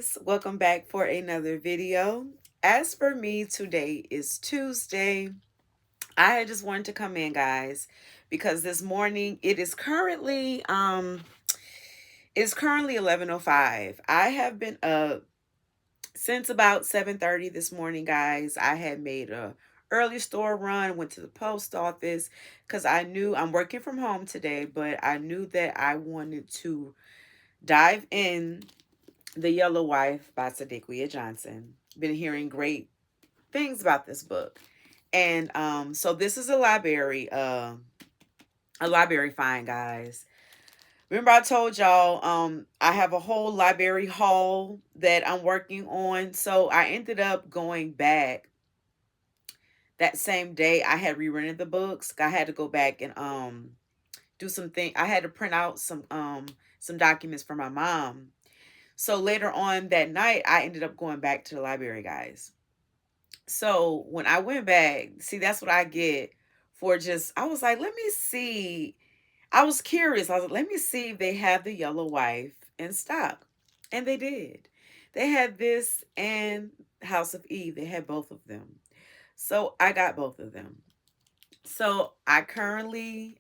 guys, welcome back for another video. As for me, today is Tuesday. I just wanted to come in, guys, because this morning it's currently 11:05. I have been up since about 7:30 this morning, guys. I had made a early store run, went to the post office because I knew I'm working from home today, but I knew that I wanted to dive in The Yellow Wife by Sadiquia Johnson. Been hearing great things about this book. And so this is a library find, guys. Remember I told y'all I have a whole library haul that I'm working on. So I ended up going back that same day. I had re-rented the books. I had to go back and do something. I had to print out some documents for my mom. So later on that night, I ended up going back to the library, guys. So when I went back, see, that's what I get for I was like, let me see. I was curious. I was like, let me see if they have The Yellow Wife in stock. And they did. They had this and House of Eve. They had both of them. So I got both of them. So I'm currently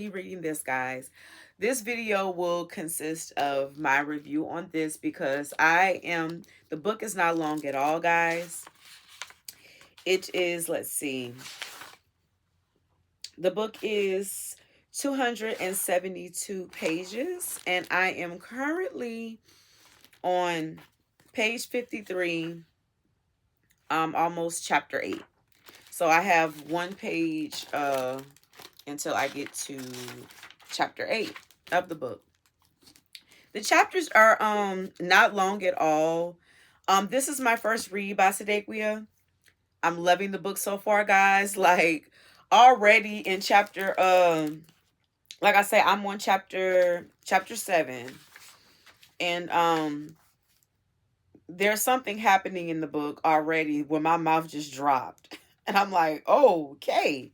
reading this, guys. This video will consist of my review on this because the book is not long at all, guys. It is, let's see, the book is 272 pages, and I am currently on page 53, almost chapter 8. So I have one page until I get to chapter 8 of the book. The chapters are not long at all. This is my first read by Sadiquia. I'm loving the book so far, guys. Like, already in chapter like I say, I'm on chapter 7. And there's something happening in the book already where my mouth just dropped. And I'm like, oh, okay.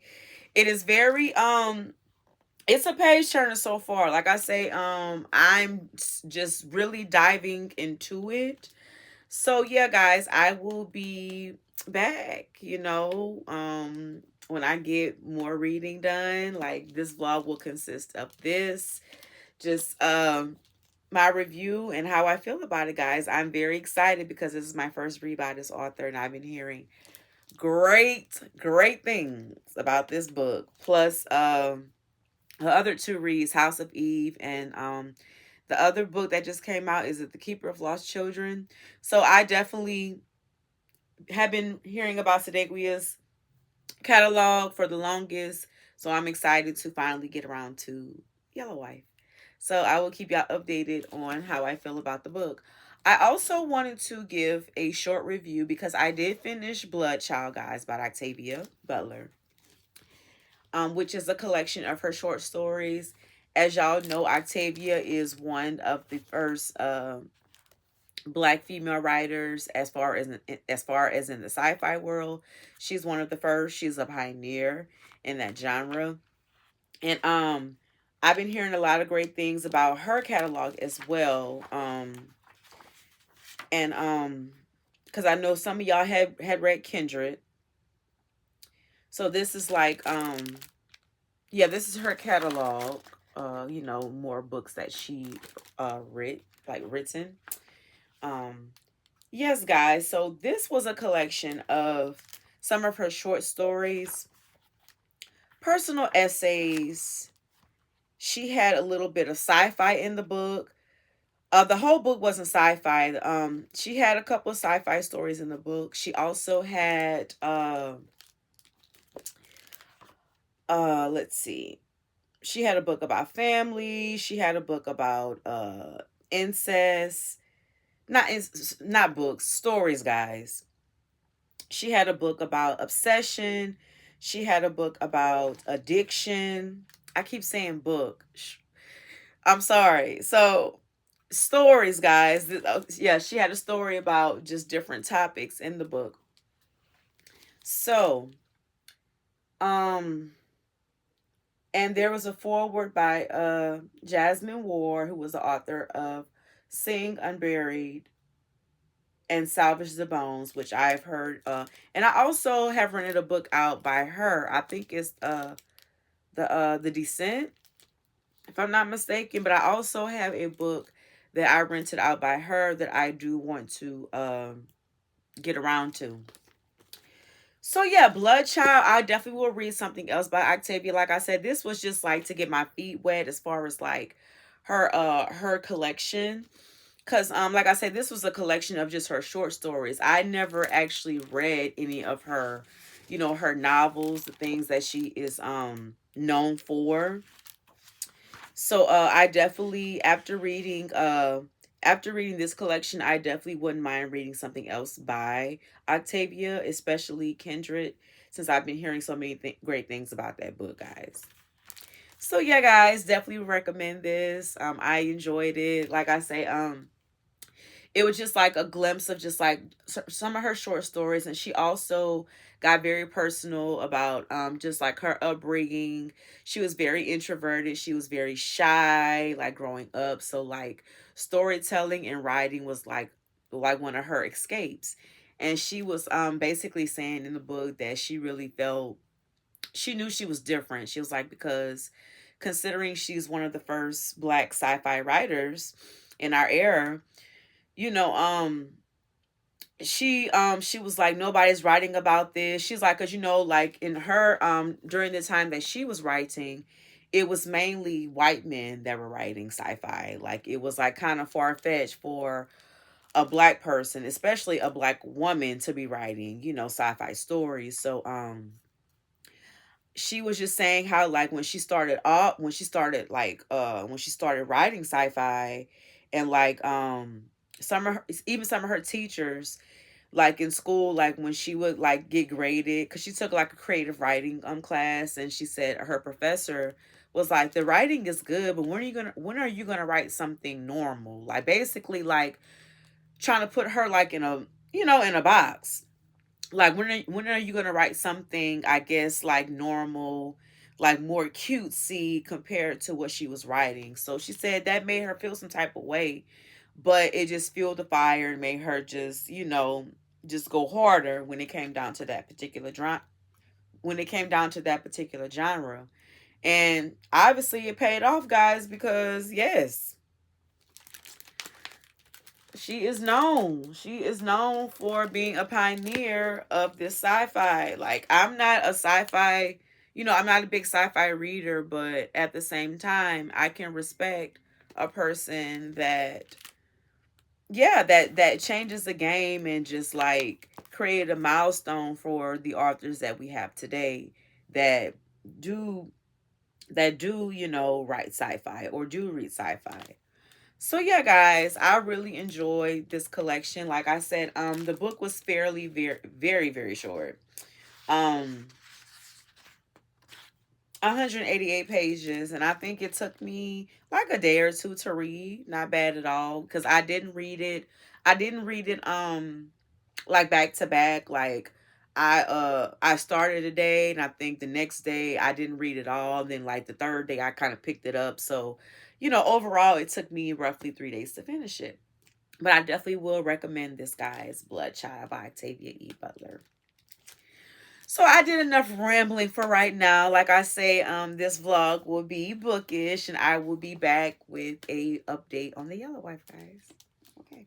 It is very it's a page turner so far. Like I say, I'm just really diving into it. So yeah, guys, I will be back, when I get more reading done. Like, this vlog will consist of this, just my review and how I feel about it, guys. I'm very excited because this is my first read by this author, and I've been hearing great things about this book. Plus her other two reads, House of Eve, and the other book that just came out is The Keeper of Lost Children. So I definitely have been hearing about Sadiquia's catalog for the longest. So I'm excited to finally get around to Yellow Wife. So I will keep y'all updated on how I feel about the book. I also wanted to give a short review because I did finish Blood Child, guys, by Octavia Butler, which is a collection of her short stories. As y'all know, Octavia is one of the first Black female writers as far as in the sci-fi world. She's one of the first. She's a pioneer in that genre. And I've been hearing a lot of great things about her catalog as well. And because I know some of y'all had read Kindred. So this is like yeah, this is her catalog. More books that she written. Yes, guys. So this was a collection of some of her short stories, personal essays. She had a little bit of sci-fi in the book. The whole book wasn't sci-fi. She had a couple of sci-fi stories in the book. She also had let's see. She had a book about family. She had a book about incest. Not books, stories, guys. She had a book about obsession. She had a book about addiction. I keep saying book. I'm sorry. So, stories, guys. Yeah, she had a story about just different topics in the book. So, and there was a foreword by Jasmine Ward, who was the author of Sing Unburied, and Salvage the Bones, which I've heard. And I also have rented a book out by her. I think it's the Descent, if I'm not mistaken. But I also have a book that I rented out by her that I do want to get around to. So yeah, Blood Child, I definitely will read something else by Octavia. Like I said, this was just like to get my feet wet as far as like her collection. Cause like I said, this was a collection of just her short stories. I never actually read any of her, her novels, the things that she is known for. So I definitely after reading this collection, I definitely wouldn't mind reading something else by Octavia, especially Kindred, since I've been hearing so many great things about that book, guys. So yeah, guys, definitely recommend this. I enjoyed it. Like I say, it was just like a glimpse of just like some of her short stories, and she also got very personal about just like her upbringing. She was very introverted, she was very shy like growing up, so like storytelling and writing was like one of her escapes. And she was basically saying in the book that she really felt, she knew she was different. She was like, because considering she's one of the first black sci-fi writers in our era, you know, she was like, nobody's writing about this. She's like, because like in her during the time that she was writing, it was mainly white men that were writing sci-fi. Like it was like kind of far-fetched for a black person, especially a black woman, to be writing, sci-fi stories. So she was just saying how like when she started writing sci-fi, and like some of her teachers, like in school, like when she would like get graded, because she took like a creative writing class, and she said her professor was like, the writing is good, but when are you gonna write something normal, like basically like trying to put her like in a in a box. Like when are you gonna write something, I guess, like normal, like more cutesy compared to what she was writing. So she said that made her feel some type of way, but it just fueled the fire and made her just just go harder when it came down to that particular genre. And obviously it paid off, guys, because yes, she is known for being a pioneer of this sci-fi. Like I'm not a sci-fi, I'm not a big sci-fi reader, but at the same time, I can respect a person that, yeah, that changes the game and just like create a milestone for the authors that we have today that do write sci-fi or do read sci-fi. So yeah, guys, I really enjoyed this collection. Like I said, the book was fairly very very very short. 188 pages, and I think it took me like a day or two to read. Not bad at all, because I didn't read it like back to back. Like I started a day, and I think the next day I didn't read it all. And then like the third day I kind of picked it up. So, overall it took me roughly 3 days to finish it. But I definitely will recommend this, guys, Blood Child by Octavia E. Butler. So I did enough rambling for right now. Like I say, this vlog will be bookish, and I will be back with a update on the Yellow Wife, guys. Okay.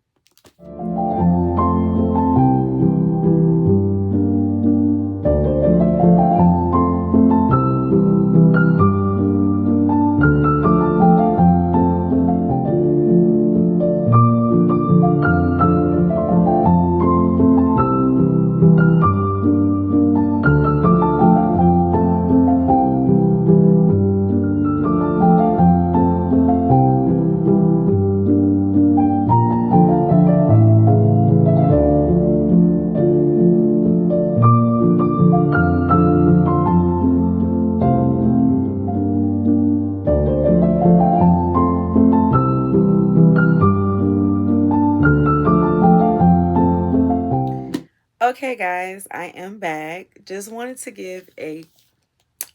Okay, guys, I am back. Just wanted to give a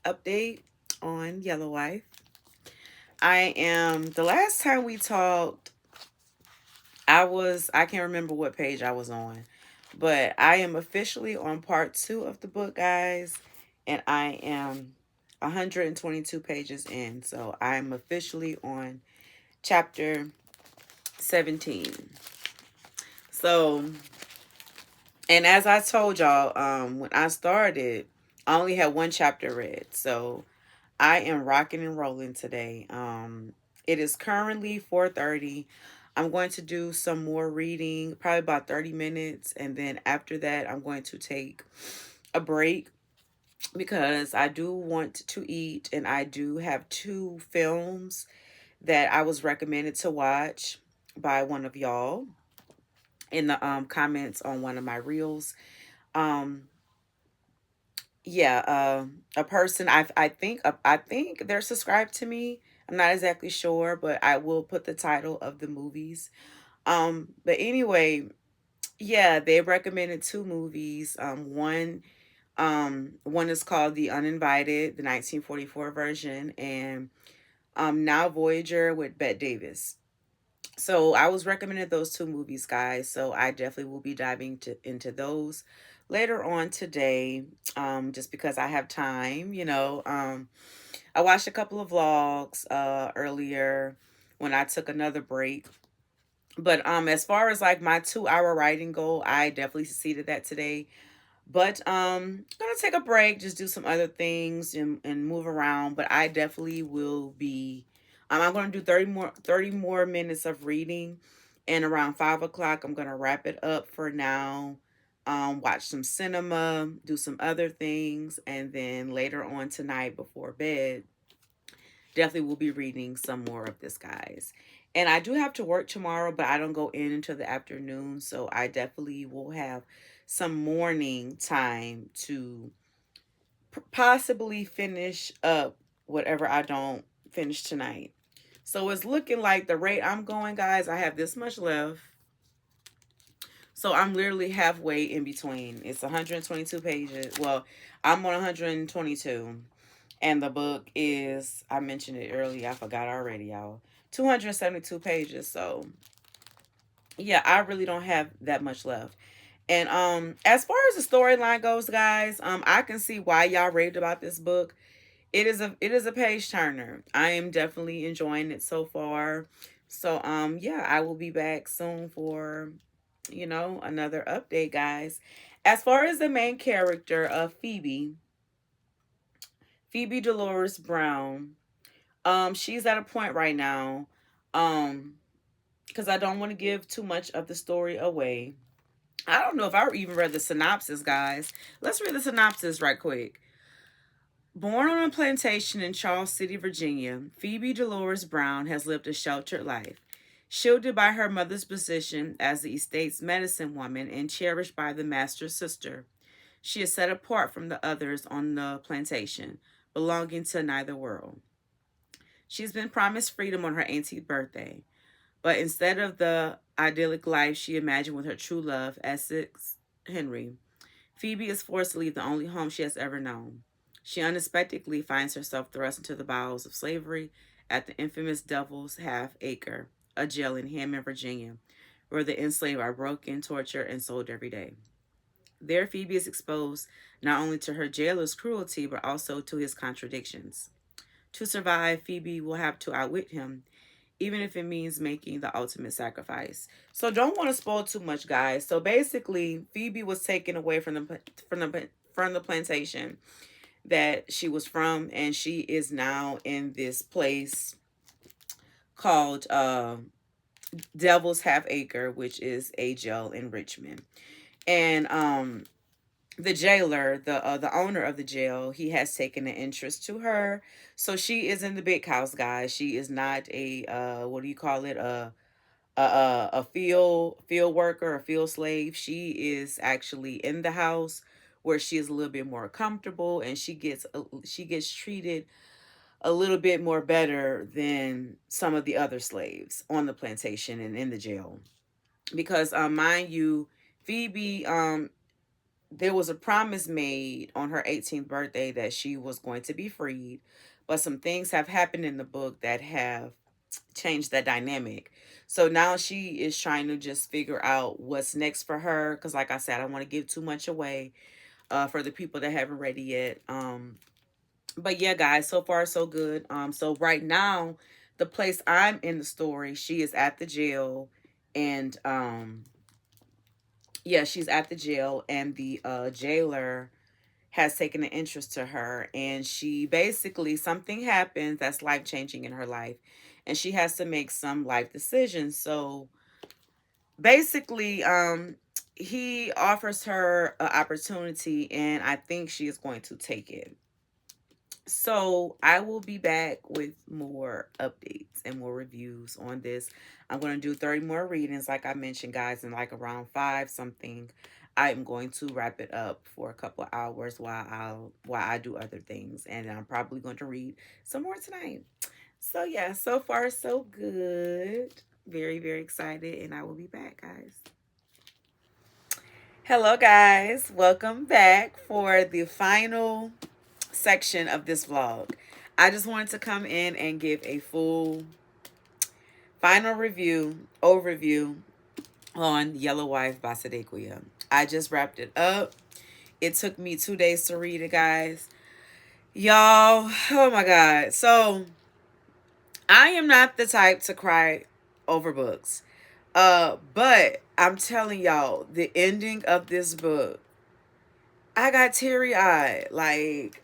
update on Yellow Wife. The last time we talked, I can't remember what page I was on, but I am officially on part two of the book, guys, and I am 122 pages in. So I am officially on chapter 17. So, and as I told y'all, when I started, I only had one chapter read. So I am rocking and rolling today. It is currently 4:30. I'm going to do some more reading, probably about 30 minutes, and then after that, I'm going to take a break because I do want to eat, and I do have two films that I was recommended to watch by one of y'all in the comments on one of my reels. Um, yeah, a person I think they're subscribed to me. I'm not exactly sure, but I will put the title of the movies. But anyway, yeah, they recommended two movies. One is called The Uninvited, the 1944 version, and Now Voyager with Bette Davis. So I was recommended those two movies, guys. So I definitely will be diving into those later on today, just because I have time. I watched a couple of vlogs earlier when I took another break. But as far as like my 2 hour writing goal, I definitely succeeded that today. But gonna take a break, just do some other things and move around. But I definitely will be I'm gonna do 30 more minutes of reading, and around 5 o'clock I'm gonna wrap it up for now. Watch some cinema, do some other things, and then later on tonight before bed, definitely will be reading some more of this, guys. And I do have to work tomorrow, but I don't go in until the afternoon, so I definitely will have some morning time to possibly finish up whatever I don't finish tonight. So it's looking like the rate I'm going, guys, I have this much left. So I'm literally halfway in between. It's 122 pages. Well, I'm on 122. And the book is, I mentioned it earlier, I forgot already, y'all. 272 pages. So yeah, I really don't have that much left. And as far as the storyline goes, guys, I can see why y'all raved about this book. It is a page turner. I am definitely enjoying it so far. So yeah, I will be back soon for another update, guys. As far as the main character of Phoebe Dolores Brown, she's at a point right now, um, because I don't want to give too much of the story away. I don't know if I even read the synopsis, guys. Let's read the synopsis right quick. Born on a plantation in Charles City, Virginia, Phoebe Dolores Brown has lived a sheltered life. Shielded by her mother's position as the estate's medicine woman and cherished by the master's sister, she is set apart from the others on the plantation, belonging to neither world. She's been promised freedom on her 18th birthday, but instead of the idyllic life she imagined with her true love, Essex Henry, Phoebe is forced to leave the only home she has ever known. She unexpectedly finds herself thrust into the bowels of slavery at the infamous Devil's Half Acre, a jail in Hammond, Virginia, where the enslaved are broken, tortured, and sold every day. There, Phoebe is exposed not only to her jailer's cruelty, but also to his contradictions. To survive, Phoebe will have to outwit him, even if it means making the ultimate sacrifice. So don't want to spoil too much, guys. So basically, Phoebe was taken away from the plantation that she was from, and she is now in this place called Devil's Half Acre, which is a jail in Richmond. And the jailer, the owner of the jail, he has taken an interest to her. So she is in the big house, guys. She is not a what do you call it? A field worker, a field slave. She is actually in the house where she is a little bit more comfortable, and she gets treated a little bit more better than some of the other slaves on the plantation and in the jail. Because mind you, Phoebe, there was a promise made on her 18th birthday that she was going to be freed, but some things have happened in the book that have change that dynamic. So now she is trying to just figure out what's next for her. Because, like I said, I don't want to give too much away for the people that haven't read it yet. But yeah, guys, so far so good. So right now, the place I'm in the story, she is at the jail, and yeah, she's at the jail, and the jailer has taken an interest to her, and she basically, something happens that's life changing in her life, and she has to make some life decisions. So basically, he offers her an opportunity, and I think she is going to take it. So I will be back with more updates and more reviews on this. I'm going to do 30 more readings, like I mentioned, guys, and like around 5 something. I'm going to wrap it up for a couple of hours while I do other things, and I'm probably going to read some more tonight. So yeah, so far so good. Very, very excited, and I will be back, guys. Hello, guys. Welcome back for the final section of this vlog. I just wanted to come in and give a full final overview on Yellow Wife by Sadequia. I just wrapped it up. It took me 2 days to read it, guys. Y'all, oh my God. So I am not the type to cry over books. But I'm telling y'all, the ending of this book, I got teary-eyed. Like,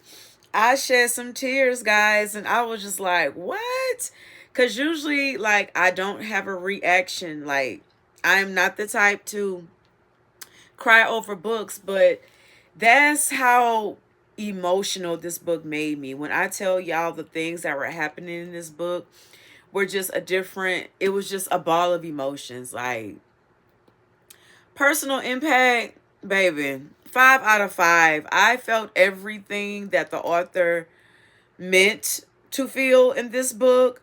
I shed some tears, guys, and I was just like, what? Because usually, like, I don't have a reaction. Like, I'm not the type to cry over books, but that's how emotional this book made me. When I tell y'all the things that were happening in this book were just it was just a ball of emotions. Like, personal impact, baby, 5 out of 5. I felt everything that the author meant to feel in this book.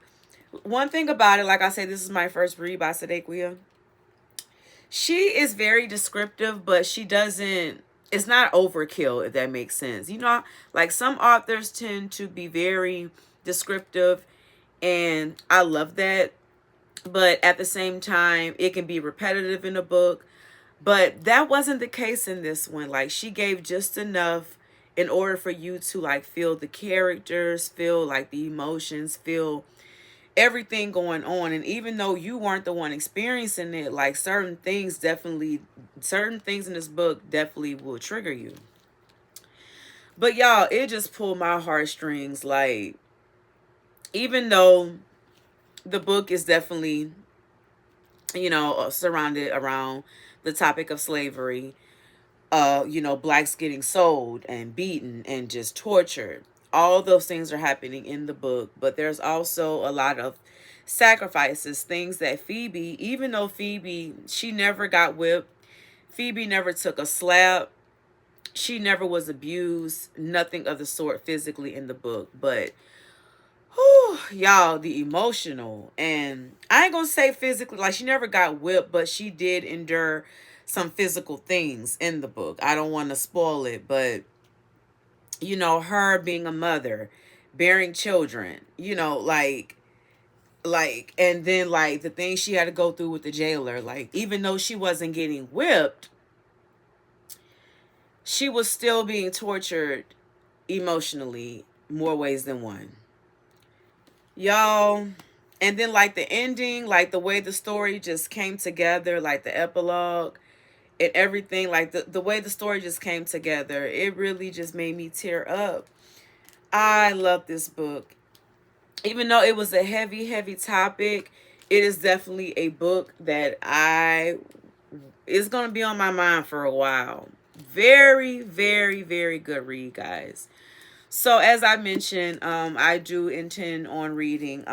One thing about it, like I said, this is my first read by Sadequia. She is very descriptive, but she doesn't, it's not overkill, if that makes sense. You know, like some authors tend to be very descriptive, and I love that. But at the same time, it can be repetitive in a book. But that wasn't the case in this one. Like, she gave just enough in order for you to like feel the characters, feel like the emotions, feel everything going on. And even though you weren't the one experiencing it, like certain things in this book definitely will trigger you. But y'all, it just pulled my heartstrings. Like, even though the book is definitely, you know, surrounded around the topic of slavery, you know, blacks getting sold and beaten and just tortured. All those things are happening in the book, but there's also a lot of sacrifices, things that Phoebe, even though Phoebe, she never got whipped, Phoebe never took a slap, she never was abused, nothing of the sort physically in the book. But whew, y'all, the emotional, and I ain't gonna say physically, like she never got whipped, but she did endure some physical things in the book. I don't want to spoil it, but you know, her being a mother, bearing children, you know, and then like the things she had to go through with the jailer, like even though she wasn't getting whipped, she was still being tortured emotionally more ways than one. Y'all, and then like the ending, like the way the story just came together, like the epilogue and everything, like the way the story just came together, it really just made me tear up. I love this book. Even though it was a heavy, heavy topic, it is definitely a book that is going to be on my mind for a while. Very, very, very good read, guys. So as I mentioned, I do intend on reading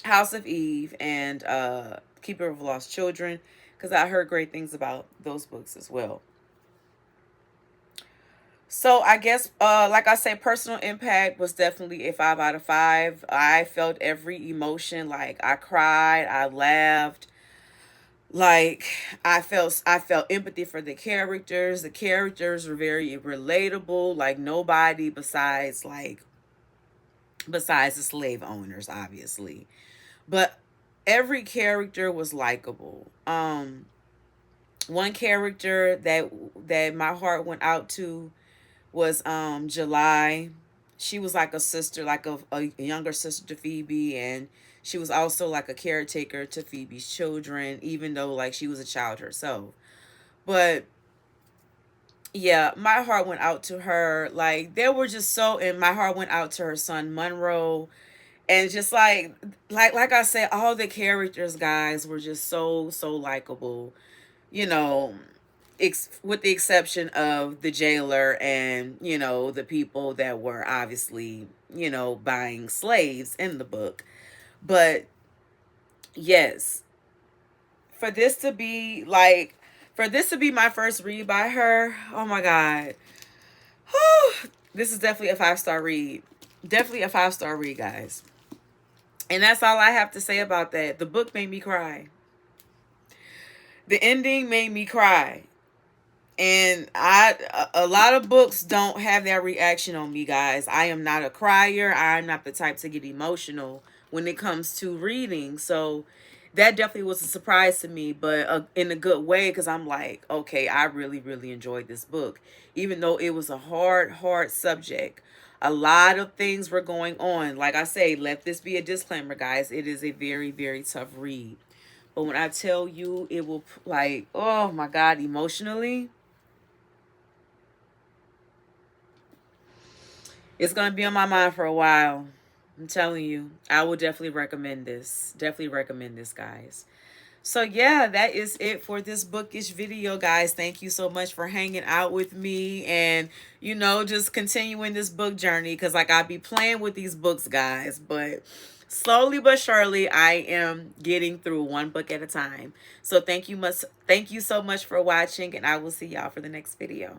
House of Eve and Keeper of Lost Children, because I heard great things about those books as well. So I guess, like I said, personal impact was definitely a 5 out of 5. I felt every emotion. Like, I cried, I laughed. Like, I felt empathy for the characters. The characters were very relatable. Like, nobody besides like besides the slave owners, obviously. But every character was likable. One character that my heart went out to was July. She was like a sister, like a younger sister to Phoebe, and she was also like a caretaker to Phoebe's children, even though like she was a child herself. But yeah, my heart went out to her. Like there were just so, and my heart went out to her son Monroe, and just like I said, all the characters, guys, were just so likable. You know, with the exception of the jailer and the people that were obviously buying slaves in the book. But yes, for this to be like for this to be my first read by her, oh my god. Whew, this is definitely a 5-star read. Definitely a 5-star read, guys. And that's all I have to say about that. The book made me cry. The ending made me cry. And a lot of books don't have that reaction on me, guys. I am not a crier. I'm not the type to get emotional when it comes to reading. So that definitely was a surprise to me, but in a good way, because I'm like, okay, I really enjoyed this book, even though it was a hard subject. A lot of things were going on. Like I say, let this be a disclaimer, guys. It is a very tough read. But when I tell you, it will, like, oh my God, emotionally, it's going to be on my mind for a while. I'm telling you, I will definitely recommend this. Definitely recommend this, guys. So yeah, that is it for this bookish video, guys. Thank you so much for hanging out with me and, just continuing this book journey, because like I be playing with these books, guys, but slowly but surely I am getting through one book at a time. So thank you so much for watching, and I will see y'all for the next video.